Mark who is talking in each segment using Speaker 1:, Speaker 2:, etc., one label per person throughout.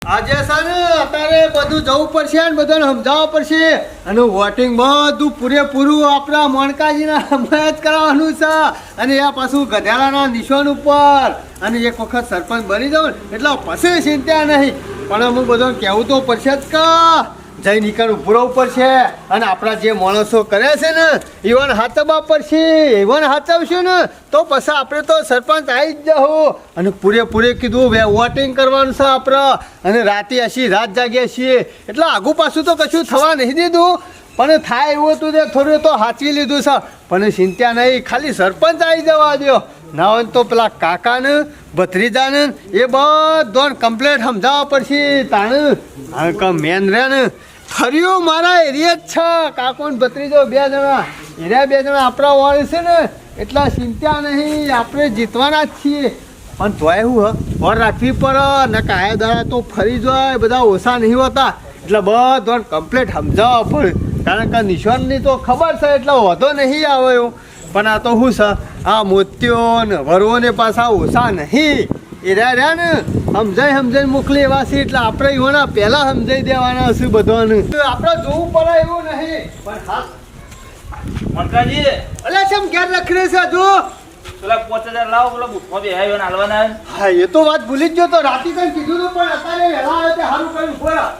Speaker 1: આજે સર અત્યારે બધું જવું પડશે ને બધાને સમજાવવા પડશે અને વોટિંગ બધું પૂરેપૂરું આપણા મોણકાજીના હમણાં જ કરાવવાનું છે અને આ પાછું ગધેડાના નિશાન ઉપર અને એક વખત સરપંચ બની જાઉં ને એટલે પછી ચિંતા નહીં પણ અમુક બધાને કહેવું તો પડશે જ કા જઈ નીકળ ઉભરવું પડશે અને આપણા જે માણસો કરે છે ને એવાને હાથવવા પડશે એવાને હાથવશું ને તો પછી આપણે તો સરપંચ આવી જ જાઓ અને પૂરેપૂરે કીધું વોટિંગ કરવાનું છે આપણે અને રાતે હસી રાત જાગ્યા છીએ એટલે આગું પાછું તો કશું થવા નહીં દીધું પણ થાય એવું હતું તે થોડું તો સાચવી લીધું છે પણ ચિંતા નહીં ખાલી સરપંચ આવી જવા દો ના હોય તો પેલા કાકાને ભત્રીજાને એ બધોને કમ્પ્લેટ સમજાવવા પડશે તાણે મેન રહે ને ફર્યું મારા એરિયા જ છે કાકો ને ભત્રીજો બે જણા એરિયા બે જણા આપણા વાળી છે ને એટલા ચિંતા નહીં આપણે જીતવાના જ છીએ પણ તોય હું ઓર રાખવી પડે ને કાયા દાડા તો ફરી જાય બધા ઓછા નહીં હોતા એટલે બધોને કમ્પ્લેટ સમજાવવા પડે કારણ કે નિશાનની તો ખબર છે એટલે વધો નહીં આવ્યો પણ આ તો શું છે આ મોતીઓ ને વરવોને પાછા ઓછા નહીં એ રહ્યા ને સમજાઈ મોકલી એવા છે એટલે આપણે એવાના પહેલા સમજાઈ દેવાના હશે બધાને આપણે જોવું પડે એવું નહીં પણ હા
Speaker 2: મણકાજી
Speaker 1: અલે કેમ ઘેર રખડે છે હજુ
Speaker 2: પેલા 5000 લાવો પેલા બુથમાં બે આવ્યો ને હાલવાના
Speaker 1: હા એ તો વાત ભૂલી જ ગયો તો રાતી કઈ કીધું તો પણ અત્યારે વહેલા આવ્યો તે સારું કર્યું બોલા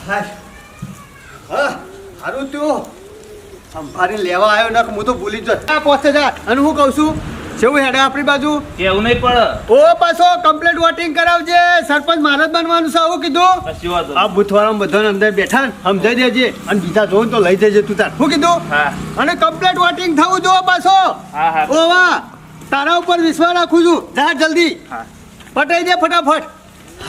Speaker 1: હા સારું થયું સંભારી લેવા આવ્યો ને હું તો ભૂલી જ આ પહોંચે જા અને હું કહું છું જેવું હેડે આપણી બાજુ
Speaker 2: કેવું નહીં પડે
Speaker 1: ઓ પાછો કમ્પ્લીટ વોટિંગ કરાવજે સરપંચ મારે જ બનવાનું છે આવું કીધું
Speaker 2: કશું વાંધો
Speaker 1: આ બુથવાળા બધાને અંદર બેઠા ને સમજાઈ દેજે અને બીજા જોઉં તો લઈ જજે તું તાર શું કીધું
Speaker 2: હા
Speaker 1: અને કમ્પ્લીટ વોટિંગ થવું જો પાછો
Speaker 2: હા હા
Speaker 1: ઓ વાહ તારા ઉપર વિશ્વાસ રાખું છું જા જલ્દી
Speaker 2: હા
Speaker 1: પટાઈ દે ફટાફટ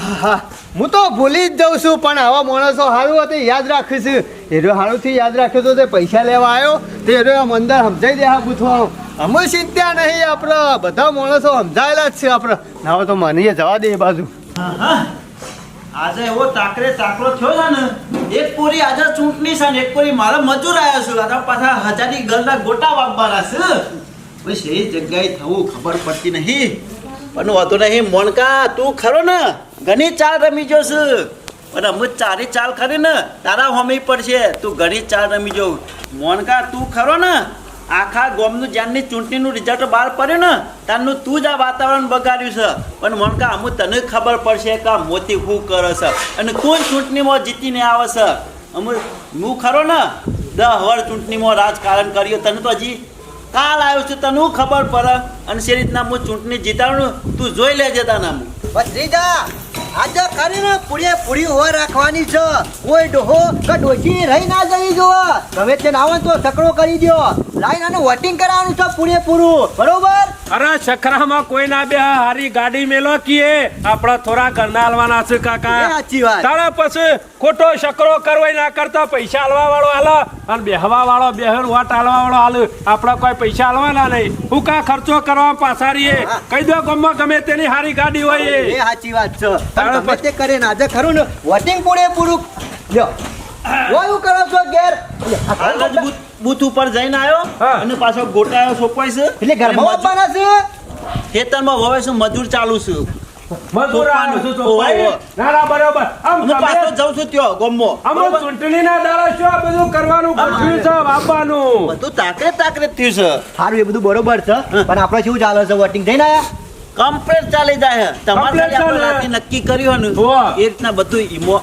Speaker 1: હા હા હું તો ભૂલી જ જાઉં છું પણ આવા માણસો સારું હતું યાદ રાખીશું એરો સારુંથી યાદ રાખ્યો તો તે પૈસા લેવા આવ્યો તે એરો આમ અંદર સમજાઈ દે હા બુથવાળો અમે ચિંતા નહીં આપણે બધા માણસો સમજાયેલા જ છે આપણે ના તો મને જવા દે એ બાજુ
Speaker 3: આજે એવો તાકરે તાકરો થયો છે ને એક પૂરી આજે ચૂંટણી છે ને એક પૂરી મારા મજૂર આવ્યા છે આ પાછા હજારી ગલના ગોટા વાગવાના છે બસ એ જગ્યાએ થવું ખબર પડતી નહીં પણ વાંધો નહીં મોણકા તું ખરો ને ઘણી ચાલ રમી જો છે પણ અમે ચારી ચાલ ખરી ને તારા હોમી પડશે તું ઘણી ચાલ રમી જો મોણકા તું ખરો ને આખા ગામનું જ્યાંની ચૂંટણીનું રિઝલ્ટ બહાર પડ્યું ને ત્યાંનું તું જ આ વાતાવરણ બગાડ્યું છે પણ મોનકા અમુક તને ખબર પડશે કે આ મોતી શું કરે છે અને કોણ ચૂંટણીમાં જીતીને આવે છે અમુક હું ખરો ને 10 વર્ષ ચૂંટણીમાં રાજકારણ કર્યું તને તો હજી કાલ આવ્યો છું તને ખબર પડે અને સે રીતના હું ચૂંટણી જીતાડું તું જોઈ લેજે તાના હું
Speaker 4: ભત્રીજા આજે કરીને પૂરી ઓર રાખવાની છે કોઈ ડોહો કે ડોશી રહી ના જવી જોવે ગમે તે ના હોય તો સકડો કરી દો લાઈન અને વોટિંગ કરાવવાનું છે પૂરેપૂરું બરોબર
Speaker 5: અરે સખરામાં કોઈ ના બે હારી ગાડી મેલો કીએ આપડા થોડા ઘરના હાલવાના છે કાકા
Speaker 4: સાચી વાત
Speaker 5: તારા પછી ખોટો શકરો કરવો ના કરતા પૈસા હાલવા વાળો હાલ અને બેહવા વાળો બેહર વાટ હાલવા વાળો હાલ આપડા કોઈ પૈસા હાલવાના નહીં હું કા ખર્ચો કરવા પાછા રહીએ કહી દો ગમમાં ગમે તેની હારી ગાડી હોય
Speaker 4: એ સાચી વાત છે ગમે તે કરે ને આજે ખરું ને વોટિંગ પૂરેપૂરું લ્યો ઓયું કરો છો ઘેર
Speaker 3: હાલ જ બૂથ ઉપર જઈને આવ્યો અને પાછો ગોટાયો સોપાય છે
Speaker 4: એટલે ઘરમાં વાપવાના છે
Speaker 3: ખેતરમાં હવે શું મજૂર ચાલુ છું
Speaker 5: મજૂર આવું છું તો ભાઈ ના ના બરોબર આમ
Speaker 3: હું પાછો જાઉં છું ત્યો ગોમમાં
Speaker 5: અમે ચૂંટણી ના દાડા શું આ બધું કરવાનું ગોઠવ્યું છે આપવાનું
Speaker 3: બધું તાકરે તાકરે થયું છે
Speaker 4: સારું એ બધું બરોબર છે પણ આપણે શું ચાલે છે વોટિંગ થઈને આયા
Speaker 3: કમ્પ્લેટ ચાલી જાય તમારે રાતે નક્કી કર્યું ને એ રીતના બધું ઈમો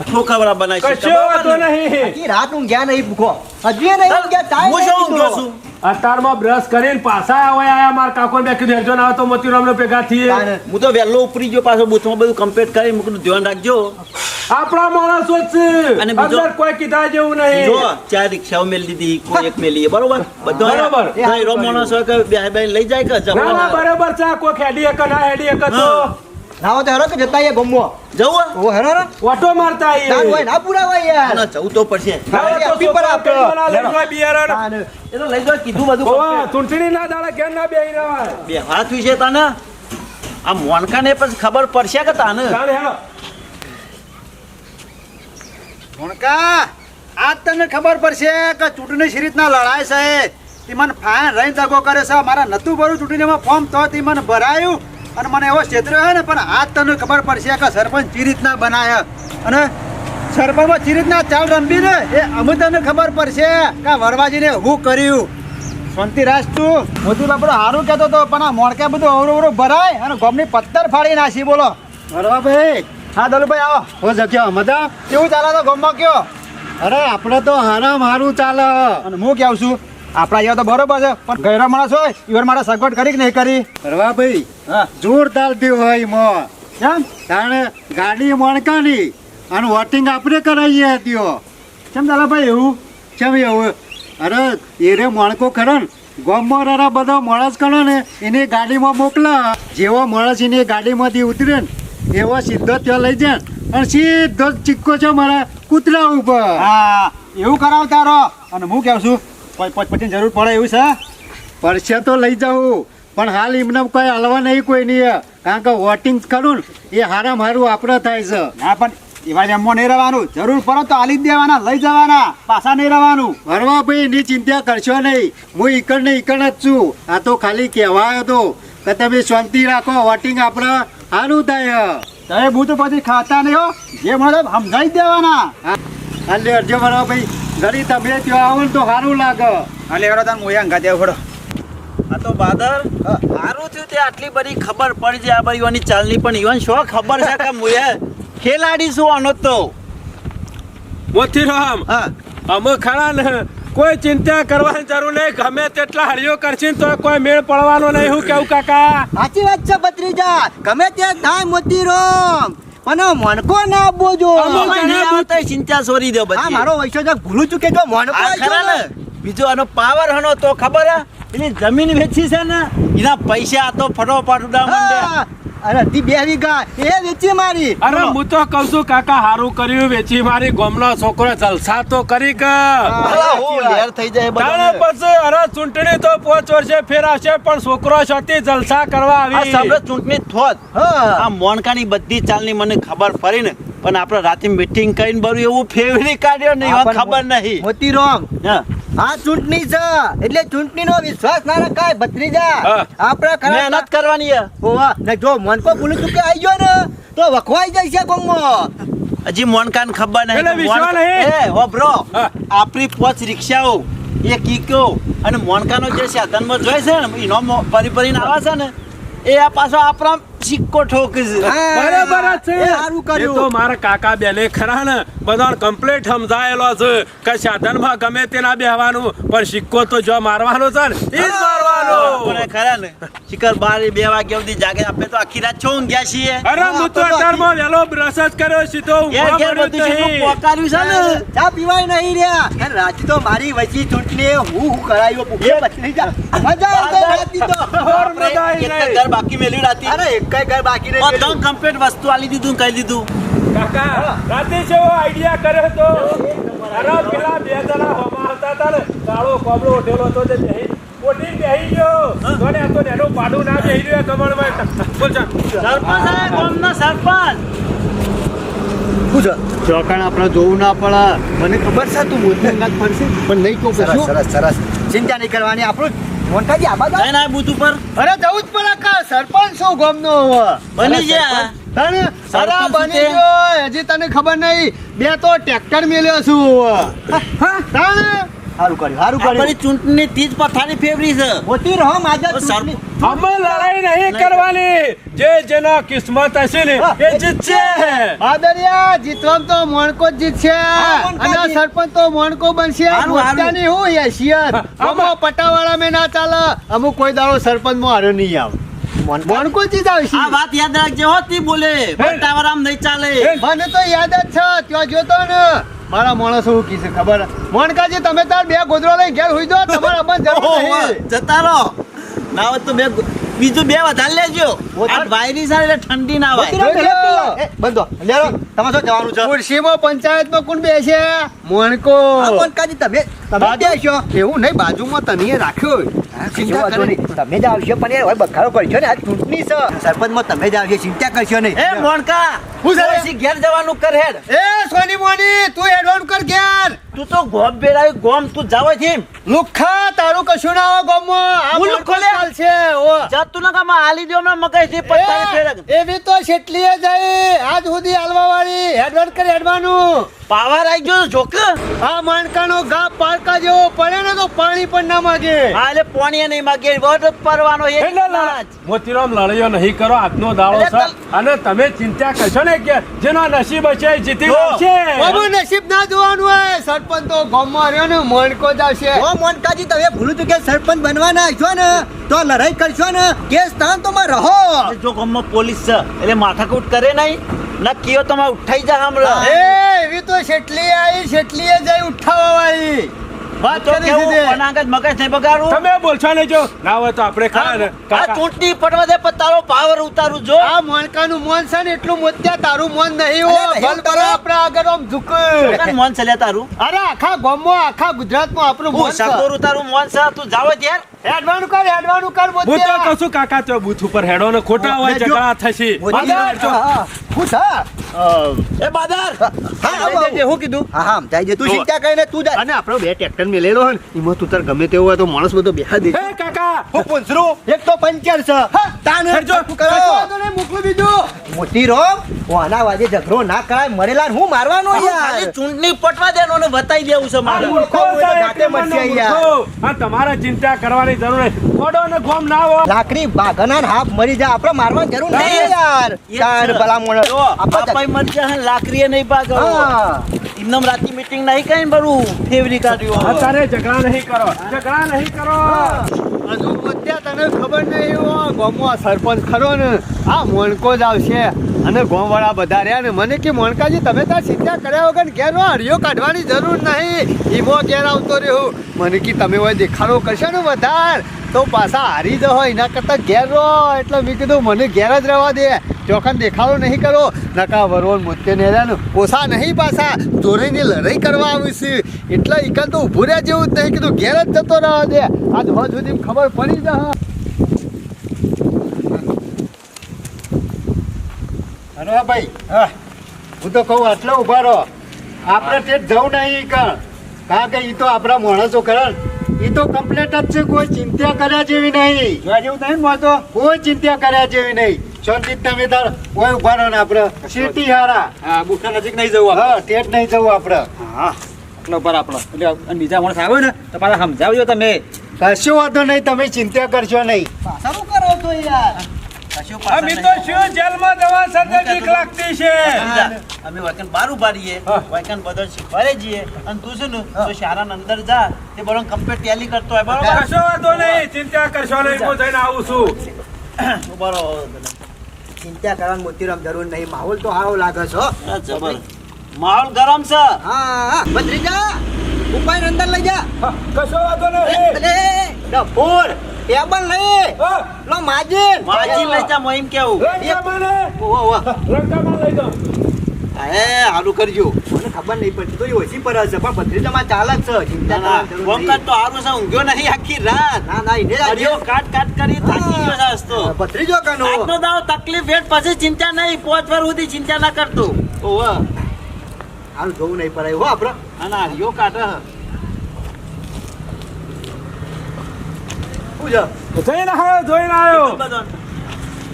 Speaker 3: ઠોકાવડા બનાવી છે
Speaker 5: કશો વાતો નહીં
Speaker 4: આખી રાત હું ગયા નહીં ભૂખો હજી નહીં ગયા ટાઈમ
Speaker 3: હું શું ઊંઘ્યો છું
Speaker 5: અતારમાં બ્રશ કરીને પાછા આયા માર કાકો બે કીધું હેજો ના તો મોતીરામને ભેગા થઈએ
Speaker 3: હું તો વહેલો ઉપરી ગયો પાછો બૂથમાં બધું કમ્પ્લીટ કરી મૂકનું ધ્યાન રાખજો
Speaker 5: આપણા માણસો જ છે
Speaker 3: અને બીજો
Speaker 5: અંદર કોઈ કીધા જેવું નહીં
Speaker 3: જો 4 રિક્ષાઓ મેલી દીધી કોઈ એક મેલી બરોબર બધો
Speaker 5: બરોબર.
Speaker 3: રો માણસ હોય કે બે લઈ જાય કે
Speaker 5: ના ના
Speaker 3: જવાના
Speaker 5: બરોબર છે કોઈ હેડી એક ના હેડી એક તો
Speaker 4: ના હોય તો હેરો કે જતા આયા ગમો
Speaker 3: જવું
Speaker 4: ઓ હેરો ને
Speaker 5: ઓટો મારતા
Speaker 4: ના હોય
Speaker 5: આઈએ
Speaker 4: ના પૂરા હોય યાર
Speaker 3: ના જવું તો પડશે
Speaker 5: હવે તો
Speaker 4: આપી પર આપો.
Speaker 5: લઈ જાય બિયારણ
Speaker 3: એ તો લઈ જાવ કીધું બધું
Speaker 5: ઓવા
Speaker 3: complete.
Speaker 5: ચૂંટણી ના દાડા ઘેર ના બેહી રહેવાય
Speaker 3: બે હાથ વિશે તને આ મોનકાને પછી ખબર પડશે કે તાને
Speaker 5: ચાલે હેલો
Speaker 1: ભણકા આજ તને ખબર પડશે કે ચૂંટણી શી રીતના લડાય છે
Speaker 6: તે મને ફાયર રહીને દગો કરે છે મારા નતું ભરું ચૂંટણીમાં ફોર્મ તો તે મને ભરાયું અને મને એવો ક્ષેત્ર હે ને પણ આજ તને ખબર પડશે કે સરપંચ ચી રીતના બનાયા અને સરપંચમાં ચી રીતના ચાલ રમવી ને એ અમે તને ખબર પડશે કે વરવાજીને હું કર્યું શાંતિ રાજ તું મોતી બાપડો સારું કહેતો હતો પણ આ મોણકે બધું અવરું અવરું ભરાય અને ગમની પથ્થર ફાડી નાસી બોલો વરવા ભાઈ હા દલુભાઈ આવો હો જગ્યા મજા કેવું ચાલે તો ગમમાં કયો અરે આપણે તો હારામ હારું ચાલે અને હું કેવું છું આપણા અહીંયા તો બરોબર છે પણ ગયરા માણસ હોય ઈવર મારે સગવડ કરી કે નહીં કરી
Speaker 7: રવા ભાઈ
Speaker 6: હા
Speaker 7: જોરદાર થયું હોય મો
Speaker 6: કેમ
Speaker 7: તાણે ગાડી મણકાની અને વોટિંગ આપણે કરાવીએ ત્યો
Speaker 6: કેમ દલાભાઈ એવું
Speaker 7: કેમ એવું અરે એરે મણકો ખરો ને ગામમાં રારા બધો માણસ કરો ને એની ગાડીમાં મોકલા જેવો માણસ એની ગાડીમાંથી ઉતરે ને એવો સીધો ત્યાં લઈ જાય અને સીધો જ ચીક્કો છે મારા કૂતરા ઉપર
Speaker 6: હા એવું કરાવતા રહો અને હું કેવું છું પછી જરૂર પડે એવું છે
Speaker 7: પરસે તો લઈ જાઉં પણ હાલ એમને કોઈ હલવા નહીં કોઈ નહીં કારણ કે વોટિંગ કરું ને એ હારામ હારું આપણે થાય છે
Speaker 6: હા પણ એવા એમમાં નહીં રહેવાનું જરૂર પડે તો આલી જ દેવાના લઈ જવાના પાછા નહીં રહેવાનું
Speaker 7: વરવા ભાઈ એની ચિંતા કરશો નહીં હું ઈકડ ને ઈકડ જ છું આ તો ખાલી કહેવાયો હતો કે તમે શાંતિ રાખો વોટિંગ આપણે સારું થાય
Speaker 6: તમે હું તો પછી ખાતા નહીં હો જે મળે સમજાવી જ દેવાના
Speaker 7: એટલે અરજો વરવા ભાઈ ઘડી તમે ત્યાં આવો ને તો સારું લાગે
Speaker 6: એટલે એવડો તમે મોયા અંગા દેવ પડો
Speaker 3: આ તો બાદર સારું થયું તે આટલી બધી ખબર પડી જાય આ બધી ઈવાની ચાલની પણ ઈવન શું ખબર છે કે મુએ ખેલાડી શું આનો તો
Speaker 5: મોતીરામ
Speaker 6: હા
Speaker 5: અમે ખરા ને કોઈ ચિંતા કરવાની જરૂર નહીં ગમે તેટલા હરિયો કરશે તો કોઈ મેળ પડવાનો નહીં હું કેવું કાકા
Speaker 4: સાચી વાત છે ભત્રીજા ગમે તે થાય મોતી રોમ પણ મણકો ના આપવો જો
Speaker 3: ચિંતા છોડી દો
Speaker 4: હા
Speaker 3: બધી
Speaker 4: મારો વૈશ્વ જો ભૂલું ચૂકે જો મણકો
Speaker 3: આ ખરા ને બીજો આનો પાવર હનો તો ખબર હે એની જમીન વેચી છે ને એના પૈસા આ તો ફટોફટ ઉડા મંડે
Speaker 4: હા, અરે અડધી 2 વીઘા એ વેચી મારી
Speaker 5: અરે હું તો કઉ છું કાકા હારું કર્યું વેચી મારી ગોમનો છોકરો જલસા તો કરી કે
Speaker 3: લેર થઈ જાય
Speaker 5: તાણે પછી અરે ચૂંટણી તો 5 વર્ષે ફેરાશે પણ છોકરો છતી જલસા કરવા
Speaker 3: આ
Speaker 5: આવી
Speaker 3: સાંભળે ચૂંટણી થોત
Speaker 4: હા
Speaker 3: આ મોણકાની બધી ચાલની મને ખબર પડી ને પણ આપણે રાતે મીટિંગ કરીને બરું એવું ફેવરી કાઢ્યો નહીં
Speaker 4: હા,
Speaker 3: એવા
Speaker 4: પણ
Speaker 3: ખબર નહીં
Speaker 4: મોતી રોમ
Speaker 3: હા
Speaker 4: આ ચૂંટણી છે એટલે ચૂંટણીનો વિશ્વાસ ના રખાય ભત્રીજા
Speaker 5: હા.
Speaker 4: આપણે ખરા
Speaker 3: મહેનત કરવાની હે
Speaker 4: હોવા ને જો મનકો ભૂલું ચૂકે આવી ગયો ને તો વખવાઈ જાય છે ગોમમાં
Speaker 3: હજી મોનકાન ખબર નહીં
Speaker 5: એટલે
Speaker 3: કે
Speaker 5: વિશ્વાસ
Speaker 3: મોન-
Speaker 5: નહીં.
Speaker 3: એ હો બ્રો
Speaker 5: હા.
Speaker 3: આપણી 5 રિક્ષાઓ એ કીકો અને મોનકાનો જે સાધનમાં જોઈ છે ને એનો પરિપરીને આવે છે ને એ આ પાછો આપણા સિક્કો ઠોકે છે
Speaker 5: બરાબર જ છે
Speaker 4: એ સારું
Speaker 5: એ
Speaker 4: કર્યું
Speaker 5: તો મારા કાકા બેને ખરા ને બધા કમ્પ્લીટ સમજાયેલો છે કે સાધનમાં ગમે તે ના બેહવાનું પણ સિક્કો તો જો મારવાનો છે ને એ જ મારવાનો
Speaker 3: આપણે ખરા ને શિખર 12 વાગ્યા સુધી જાગે આપણે તો આખી રાત છો ઊંઘ્યા છીએ
Speaker 5: અરે હું તો અત્યારમાં વહેલો બ્રશ જ કર્યો સીધો
Speaker 3: ઘેર
Speaker 5: ઊંઘવા
Speaker 3: ઘેર
Speaker 5: પડ્યો
Speaker 3: બધું
Speaker 5: જ
Speaker 3: શીખું
Speaker 5: નહીં.
Speaker 3: પોકાર્યું છે ને
Speaker 4: ચા પીવાય નહીં રહ્યા અને રાતે તો મારી વચ્ચી ચૂંટણી હું કરાયો ભૂખે ભત્રીજા મજા આવી ગઈ રાતે તો
Speaker 5: ઓર મજા આવી
Speaker 3: એક
Speaker 5: નહીં.
Speaker 3: ઘર બાકી મેલ્યું રાતે
Speaker 4: અરે એક ઘર બાકી નહીં
Speaker 3: બધું કમ્પ્લીટ વસ્તુ આલી દીધું કહી દીધું
Speaker 5: કાકા રાતે જેવો આઈડિયા કર્યો તો અરે પેલા 2 જણા હોમાં હતા તા ને કાળો કોબળો ઉઠેલો હતો તે બેહી ઓઢીને બેહી ગયો તો ને આ તો એનું પાડું ના બેહી રહ્યો કમળમાં બોલ ચાલ
Speaker 3: સરપંચ સાહેબ ગામના સરપંચ
Speaker 7: ચોકણ આપણે જોવું ના પડે
Speaker 4: મને ખબર છે તું મોતી અંગાત ફરશે
Speaker 7: પણ નહીં કહું
Speaker 4: સરસ સરસ સરસ ચિંતા નહીં કરવાની આપણું મોનકાજી આ બાજુ
Speaker 3: જઈને આ બૂથ ઉપર
Speaker 1: અરે જવું જ પડે કા સરપંચ શું ગામનો હવે
Speaker 3: બની ગયા
Speaker 1: તને અરે
Speaker 3: સરપંચ
Speaker 1: બની
Speaker 3: છે?
Speaker 1: ગયો હજી તને ખબર નહીં બે તો ટ્રેક્ટર મેલ્યો છું તને
Speaker 4: સારું કર્યું સારું
Speaker 3: આપણી
Speaker 4: કર્યું
Speaker 3: ચૂંટણી ત્રીજ પથારી ફેવરી છે
Speaker 4: મોતી રહો માજા
Speaker 3: તો
Speaker 4: ચૂંટણી
Speaker 5: અમે લડાઈ નહીં કરવાની જે જેનો કિસ્મત હશે ને એ જીતશે
Speaker 1: બાદરિયા જીતવામાં તો મોણકો જ જીતશે
Speaker 4: મોણકો
Speaker 1: અને
Speaker 4: જીત.
Speaker 1: સરપંચ તો મોણકો બનશે
Speaker 3: હારું, હારું.
Speaker 1: મોટાની હું હેસિયત અમો પટાવાળા મેં ના ચાલે અમુક કોઈ દાડો સરપંચ માં હારો નહીં આવે મોણકો જીત આવશે
Speaker 3: આ વાત યાદ રાખજે હો તી બોલે ટાવર આમ નહીં ચાલે
Speaker 1: મને તો યાદ જ છે ત્યાં જોતો ને મારા માણસો શું કીધું છે ખબર મોણકાજી તમે તાર 2 ગોદરો લઈને ઘેર હોઈ જાઓ તમારે અમને જરૂર નહીં
Speaker 3: જતા રહો ના હોય તો બીજું 2 વધારે લેજો આ વાયરી છે એટલે ઠંડી ના
Speaker 4: મોતી
Speaker 3: હોય
Speaker 4: રહો, પહેલા પી લો. એ, બંધો લેરો તમારે શું જવાનું છે
Speaker 1: ખુરશીમાં પંચાયતમાં કોણ બેસે મોણકો
Speaker 4: હા, મોનકાજી, તમે ત્યાં છો?
Speaker 1: એવું નહીં, બાજુમાં તને રાખ્યો.
Speaker 4: ચિંતા કરો નહીં. તમે જ આવશો પણ યાર, હવે બખાડો કરશો ને, આ ચૂંટણી છે સરપંચમાં, તમે જ આવશો, ચિંતા કરશો નહીં.
Speaker 3: એ મોણકા
Speaker 1: હું છે?
Speaker 3: પછી ઘેર જવાનું કર હેડ.
Speaker 1: એ સોની મોની, તું એડવાન્સ કર ઘેર.
Speaker 3: તું તો ગોમ બેડાયું ગોમ તું જાવ છે એમ.
Speaker 1: લુખ્ખા, તારું કશું ના આવે ગામમાં. આ
Speaker 3: હું
Speaker 1: મોણકો
Speaker 3: લુખ્ખો લે?
Speaker 1: ચાલશે, ઓ.
Speaker 3: જતું ના કામ હાલી દો હમણાં મગાઈ પત્તાની ફેરક.
Speaker 1: એવી તો છેટલીએ જાય આજ સુધી હાલવા વાળી. એડવાન્સ કર એડવાનું.
Speaker 3: પાવર આવી ગયો જોક.
Speaker 1: આ માણકાનો ગા પારકા જેવો પડે ને તો પાણી પણ ના માગે.
Speaker 3: હા એટલે પોણીએ નહીં માગે વોટ પરવાનો એક
Speaker 5: એટલે
Speaker 3: નાચ.
Speaker 5: મોતીરામ લડાઈઓ નહીં કરો, આજનો દાડો
Speaker 3: એટલે
Speaker 5: છે અને તમે ચિંતા કરશો ને કે જેનો નસીબ હશે એ જીતી
Speaker 3: જો,
Speaker 5: આવશે.
Speaker 1: બાબુ નસીબ ના જોવાનું હોય. સરપંચ તો ગામમાં રહ્યો ને મોણકો જ આવશે.
Speaker 4: ઓ મોનકાજી, તમે ભૂલું તું કે સરપંચ બનવાના છો ને તો લડાઈ કરશો ને કે સ્થાન તો માં રહો.
Speaker 3: જો ગામમાં પોલીસ છે એટલે માથાકૂટ કરે નહીં ના કયો તમે ઉઠાઈ જા હમણાં.
Speaker 1: એ એવી તો છેટલી આવી, છેટલીએ જઈ ઉઠાવવા વાળી. વાત
Speaker 3: તો
Speaker 1: કરી
Speaker 3: કેવું
Speaker 1: દીધી.
Speaker 3: અનાગત મગજ નહીં બગાડવું.
Speaker 5: તમે બોલશો નહીં, જો ના હોય તો આપણે ખરા ને
Speaker 3: આ
Speaker 5: કાકા.
Speaker 3: ચૂંટણી પડવા દે પણ તારો પાવર ઉતારું જો.
Speaker 1: આ મોણકાનું મોન છે ને એટલું મોત્યા તારું મોન નહીં હો.
Speaker 4: અરે નહીં
Speaker 1: ભલ ભલા આપણા આગળ આમ ઝુક.
Speaker 3: કાન મોન છે લે તારું.
Speaker 1: અરે આખા ગામમાં, આખા ગુજરાતમાં આપણું મોન
Speaker 3: હું
Speaker 1: છે.
Speaker 3: સકોરું તારું મોન છે તું જાવ જ યાર.
Speaker 1: હેડવાનું કર, હેડવાનું કર
Speaker 5: હું તો
Speaker 1: મોત્યા.
Speaker 5: કહું છું કાકા, તો બૂથ ઉપર હેડો ને ખોટા હોય
Speaker 4: જો.
Speaker 5: ઝઘડા થશે.
Speaker 4: મોદી, હા, હું થા?
Speaker 3: એ બાદર
Speaker 4: હા, બાબુ.
Speaker 1: હું કીધું?
Speaker 4: હા, હા, જાય છે. તું ચિંતા કરીને તું જા.
Speaker 1: અને આપણો બે ટ્રેક્ટર મેલેલો હોય ને એમાં તું તાર ગમે તેવું હોય તો માણસ બધો બેહા દે.
Speaker 5: હે કાકા,
Speaker 4: હું પૂંછરું, એક તો પંચર છે. તાને
Speaker 5: હેડજો.
Speaker 4: હરખું કરો.
Speaker 1: કશો વાંધો નહીં, મોકલું બીજું.
Speaker 4: મોટી રોમ, આના વાજે ઝઘડો ના કરાય, મરેલા ને હું મારવાનો યાર.
Speaker 3: ખાલી ચૂંટણી પટવા દેનો ને બતાઈ દેવું છે
Speaker 5: આ
Speaker 3: મારે.
Speaker 5: મૂર્ખો
Speaker 4: હોય તો
Speaker 5: છે,
Speaker 4: જાતે
Speaker 5: એક નંબરનો
Speaker 4: મરશે યાર.
Speaker 5: મૂર્ખો. આ તમારે ચિંતા કરવાની જરૂર નહીં. ગોડો ને ગોમ ના હોય.
Speaker 4: લાકડી બાગના હાફ મરી જાય, આપણે મારવાની જરૂર નહીં યાર. તાર ભલા મોણસ.
Speaker 3: જો બાપાઈ મરી જાય ને લાકડીએ નહીં ભાગો.
Speaker 4: હા.
Speaker 3: એમનેમ રાતની મીટિંગ નહીં કઈ બરું ફેવરી કાઢ્યું.
Speaker 5: અત્યારે ઝઘડા નહીં કરો, ઝઘડા નહીં કરો.
Speaker 1: હજુ મોત્યા તને ખબર નહીં હો, ગામમાં સરપંચ ખરો ને આ મોણકો જ આવશે. અને ગામવાળા બધા રહ્યા ને મને કે મોણકાજી તમે તાર ચિંતા કર્યા વગર ઘેર નો હરિયો કાઢવાની જરૂર નહીં. ઈમો ઘેર આવતો રહ્યો. મને કે તમે હોય દેખાડો કરશો ને વધાર તો પાછા હારી જ હોય એના કરતા ઘેર રહો. એટલે મેં કીધું મને ઘેર જ રહેવા દે, ચોખન દેખાડો નહીં કરો. નકા વરોન મોતે ને રહ્યા ને ઓછા નહીં, પાછા ચોરીની લડાઈ કરવા આવી છે. એટલે ઈકલ તો ઊભું રહ્યા જેવું જ નહીં. કીધું ઘેર જ જતો રહેવા દે. આજ હોજ સુધી ખબર પડી જા.
Speaker 7: અરે ભાઈ, હા, હું તો કહું આટલો ઉભા રહો. આપણે તે જવું નહીં કારણ કે એ તો આપણા માણસો ખરા, એ તો કમ્પ્લેટ જ છે. કોઈ ચિંતા કર્યા જેવી નહીં.
Speaker 6: જોવા જેવું નહીં ને મોતો.
Speaker 7: કોઈ ચિંતા કર્યા જેવી નહીં. શાંતિ તમે તાર કોઈ ઉભા રહો ને આપણે સીટી હારા.
Speaker 6: હા, બુઠા નજીક નહીં જવું આપણે.
Speaker 7: હા, ટેટ નહીં જવું આપણે.
Speaker 6: હા, આટલો પર આપણો. એટલે અને બીજા માણસ આવે ને તો પાછા સમજાવજો તમે.
Speaker 7: કશો વાંધો નહીં, તમે ચિંતા કરશો નહીં.
Speaker 4: શું કરો છો યાર?
Speaker 5: અમે તો શું જેલમાં જવા સાથે બીક લાગતી છે.
Speaker 3: અમે વાકન બાર ઉભા રહીએ વાકન બધો શીખવાડે જઈએ અને તું છે ને તો શાળાના અંદર જા તે બરોબર કમ્પ્લીટ ટેલી કરતો હોય બરોબર.
Speaker 5: કશો વાંધો નહીં, ચિંતા કરશો નહીં, હું જઈને આવું છું.
Speaker 3: બરોબર
Speaker 4: ચિંતા કરવાની મોતીરામ જરૂર નહીં. માહોલ તો સારો લાગે છે હો.
Speaker 3: જબર માહોલ ગરમ છે.
Speaker 4: હા, ભત્રીજા, ઉપાય અંદર લઈ જા.
Speaker 5: હા, કશો વાંધો નહીં.
Speaker 4: અલે, ડફોર, ટેબલ લઈ.
Speaker 5: હા,
Speaker 4: લો માજીન.
Speaker 3: માજી લઈ જા મોઈમ કેવું.
Speaker 5: રંગામાને,
Speaker 4: ઓહો, ઓહો.
Speaker 5: રંગામાને લઈ જાઓ.
Speaker 4: એ હાલું કરજો. મને ખબર નહીં પડતી તો એ ઓછી પર હશે પણ ભત્રીજામાં ચાલે જ છે. ચિંતા કરવાની જરૂર નહીં.
Speaker 3: વખત તો હારું છે ઊંઘ્યો નહીં આખી રાત.
Speaker 4: ના ના એને જ
Speaker 3: હરિયો કાટ કાટ કરી થાકી ગયો છે આજ તો.
Speaker 4: ભત્રીજો કનો.
Speaker 3: આજનો દાવ તકલીફ વેઠ પછી ચિંતા નહીં 5 વાર સુધી ચિંતા ના કરતો. ઓવા
Speaker 4: હાલ જોવું નહીં પડે હો આપણે.
Speaker 3: અને હરિયો કાઢે હ.
Speaker 4: શું છે?
Speaker 5: જોઈને આવ્યો, જોઈને આવ્યો,
Speaker 3: બધો.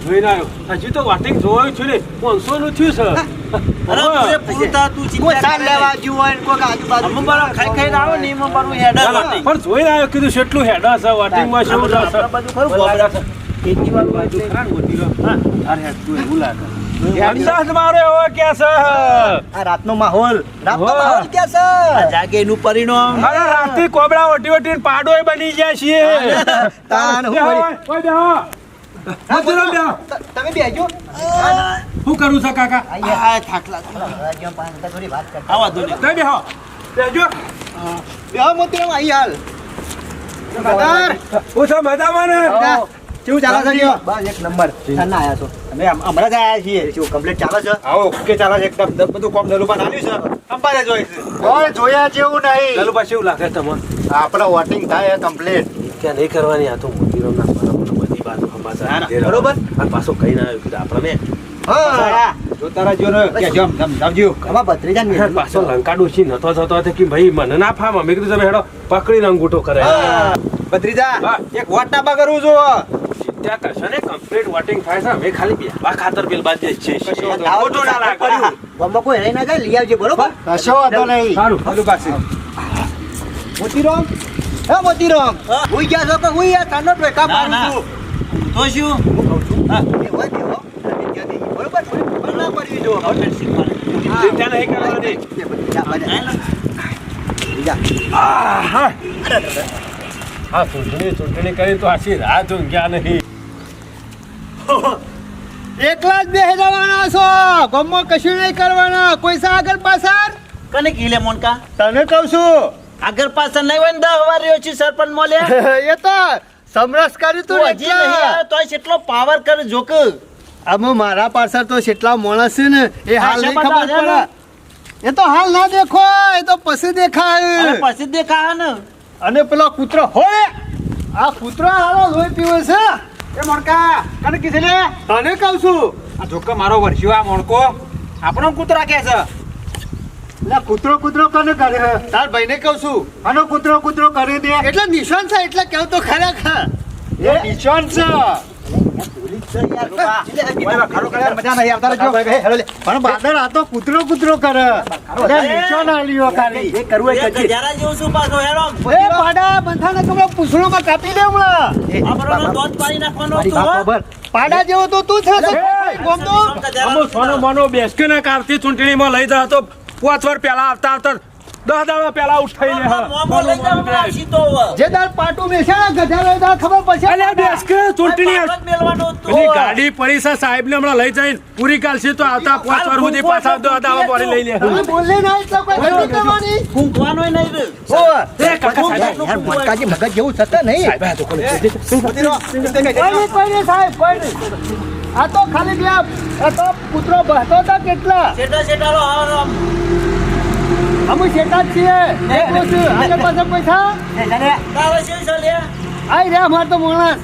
Speaker 5: જોઈને આવ્યો. હજી તો વાટિંગ જોયું છું ને 500 નું થયું છે.
Speaker 3: અરે પૂરે પૂરું થા, તું
Speaker 4: કોઈ
Speaker 3: ચિંતા
Speaker 4: સાલ
Speaker 3: કરે
Speaker 4: લેવા
Speaker 3: નહીં.
Speaker 4: જ્યું હોય ને કોઈક આજુબાજુ
Speaker 3: અમુક વાર ખાઈ ખાઈને આવો ને એમાં મારું હેડર વાટી.
Speaker 5: પણ જોઈને આવ્યો, કીધું કેટલું હેડા છે વાટિંગમાં, શું છે.
Speaker 3: આપણા બાજુ ખરું ગોબરા છે. ખેતી વાળું
Speaker 5: બાજુ
Speaker 3: એટલે.
Speaker 5: ખરા ને મોતીરામ?
Speaker 3: હા.
Speaker 5: અરે હેડ, તું એવું લાગે. અંદાજ મારો એવો કે છે.
Speaker 4: આ રાતનો માહોલ. રાતનો
Speaker 5: વાહ.
Speaker 4: માહોલ ક્યાં છે?
Speaker 3: આ જાગે એનું પરિણામ.
Speaker 5: અરે રાતથી કોબરા ઓટી ઓટીને પાડોય બની ગયા છીએ.
Speaker 4: તાન હું
Speaker 5: બેહો,
Speaker 4: કરી?
Speaker 5: ઓય બેહો. મોતીરામ બેહો.
Speaker 4: તમે બેહજો.
Speaker 5: શું કરું છે કાકા?
Speaker 3: આ થાક લાગે.
Speaker 4: રાજ્ય પાંચ થોડી વાત કરતા.
Speaker 3: આવા દો ને.
Speaker 5: તમે બેહો. બેહજો.
Speaker 4: બેહો મોતીરામ, અહીં હાલ.
Speaker 1: બધાર
Speaker 5: હું છે મજામાં ને?
Speaker 6: કેવું ચાલે છે કયો?
Speaker 4: બસ એક નંબર થાના આયા છો
Speaker 6: અમે હમણાં જ આવ્યા છીએ.
Speaker 4: કેવું કમ્પ્લીટ ચાલે છે
Speaker 6: આવો ઓકે ચાલે છે એકદમ બધું કોમ દલુપા નાખ્યું છે અંબારે જોઈ છે.
Speaker 7: કોઈ જોયા જેવું નહીં
Speaker 5: ચાલુ પાછું એવું લાગે તમને
Speaker 7: આપણે વોટિંગ થાય કમ્પ્લીટ
Speaker 5: ત્યાં નહીં કરવાની આ તો મોતીરામ ના બધી બાજુ સમાચાર
Speaker 4: બરોબર.
Speaker 5: અને પાછો કઈ ના આવ્યું કીધું આપણે
Speaker 4: હા
Speaker 6: જોતા રહેજો ને કે જમ સમજ્યું.
Speaker 4: આમાં ભત્રીજાને
Speaker 5: ને પાછો લંકા ડોશી નતો થતો હતો કે ભાઈ મને ના ફામ મેં કીધું તમે હેડો પકડીને અંગૂઠો કરે
Speaker 6: ભત્રીજા
Speaker 5: હા.
Speaker 6: એક વોટ નાપા કરવું છું.
Speaker 5: ત્યાં કશો ને કમ્પ્લીટ વોટિંગ થાય છે અમે ખાલી બેહવા ખાતર બિલ બાદ છે
Speaker 6: કશો વાંધો
Speaker 5: ખોટું ના લાગે
Speaker 4: ગામમાં કોઈ રહી ના જાય લઈ આવજે બરોબર
Speaker 7: કશો વાંધો નહીં
Speaker 5: સારું
Speaker 6: ચાલુ પાસે
Speaker 4: મોતીરામ હે મોતીરામ હુઈ ગયા છો કે હુઈ આ તાનો ટોકા
Speaker 3: ના,
Speaker 4: મારું
Speaker 3: ના.
Speaker 4: છું
Speaker 3: તો શું
Speaker 4: એ હોય દેવો બરોબર થોડી ના પડવી જો
Speaker 5: ચિંતા નહીં કરવાની હા ચૂંટણી કરી તો આશી રાત ઊંઘ્યા નહીં
Speaker 1: એકલા જ બેસી જવાના છો ગમમાં કશું નહીં કરવાના કોઈ સા આગળ પાછળ
Speaker 3: કને કીલે મોનકા
Speaker 1: તને કહું છું
Speaker 3: આગળ પાછળ નહીં હોય ને 10 વાર રહ્યો છે સરપંચ મોલે
Speaker 1: એ તો સમરસ કર્યું તું
Speaker 3: તું હજી નહીં આવ્યો તોય કેટલો પાવર કરે જોક
Speaker 1: આમાં મારા પાછળ તો કેટલા માણસ છે ને એ હાલ નહીં
Speaker 3: ખાસા
Speaker 1: ખબર
Speaker 3: બધા
Speaker 1: પડે એ તો હાલ ના દેખો એ તો પછી દેખાય
Speaker 3: અને પછી દેખાય ને
Speaker 1: અને પેલો કૂતરો હોય આ કૂતરો હાલો લોહી પીવે છે
Speaker 6: એ મોણકા કને કીધે લે
Speaker 1: તને કહું છું
Speaker 6: આ જોકો મારો વર્ષિયો આ મોણકો આપણો કૂતરા કે છે
Speaker 7: એટલે કૂતરો કૂતરો કોને કરે
Speaker 1: તાર ભાઈને કહું છું
Speaker 7: આનો કૂતરો કૂતરો કરી દે
Speaker 1: એટલે નિશાન છે એટલે કેવું તો ખરેખર
Speaker 7: એ નિશાન છે
Speaker 6: ખરો કરે મજા નહીં આવતા રહેજો.
Speaker 7: પણ બાદર આ તો કૂતરો કૂતરો કરે એટલે નિશાન આલ્યો ખાલી
Speaker 4: જે કરવું એ
Speaker 3: એક
Speaker 4: કરજે
Speaker 3: ગજારા જેવું શું પાછો હેરો
Speaker 1: એ પાડા બંધાને કમળો પૂછડોમાં કાપી દે હમણાં
Speaker 3: આ બરોબર દોત પાડી નાખવાનો
Speaker 4: મારી
Speaker 3: તું,
Speaker 4: વાત
Speaker 3: હો?
Speaker 4: ખબર
Speaker 1: પાડા જેવો તો તું છે તો ગોમ તો
Speaker 5: અમુ સોનો મોનો બેસકે ને કારતી ચૂંટણીમાં લઈ જા તો 5 વાર પહેલા આવતા આવતા 10 દાડા પહેલા ઉઠાઈ લે
Speaker 3: મોમો લઈ જાવ હમણાં સીધો હવે.
Speaker 1: જે દાર પાટું બેસે ને ગધાડો એ દાર ખબર પડશે
Speaker 5: અલ્યા બેસકે ચૂંટણી
Speaker 3: પાછળ જ મેલવાનું તું.
Speaker 5: પેલી ગાડી પડી છે સાહેબ ને હમણાં લઈ જઈને પૂરી કાલશે તો આવતા 5 વાર સુધી પાછા દાવા બોલી લઈ લે
Speaker 1: તમે બોલે ના એટલે કોઈ ગલતી કરવાની
Speaker 3: ફૂંકવાનોય નહીં રે.
Speaker 5: એ કાકા સાહેબ
Speaker 4: યાર મટકાજી મગજ જેવું થતા નહીં
Speaker 5: સાહેબ આ તો કોને
Speaker 1: કોઈ નહીં સાહેબ કોઈ નહીં આ તો ખાલી બે આ તો કૂતરો બહતો હતા કેટલા
Speaker 3: શેઠા શેઠારો હારો આમ.
Speaker 1: અમે શેઠા જ છીએ આગળ પાછળ પૈસા
Speaker 3: તારે શું છે લે?
Speaker 1: આઈ રહ્યા માર તો માણસ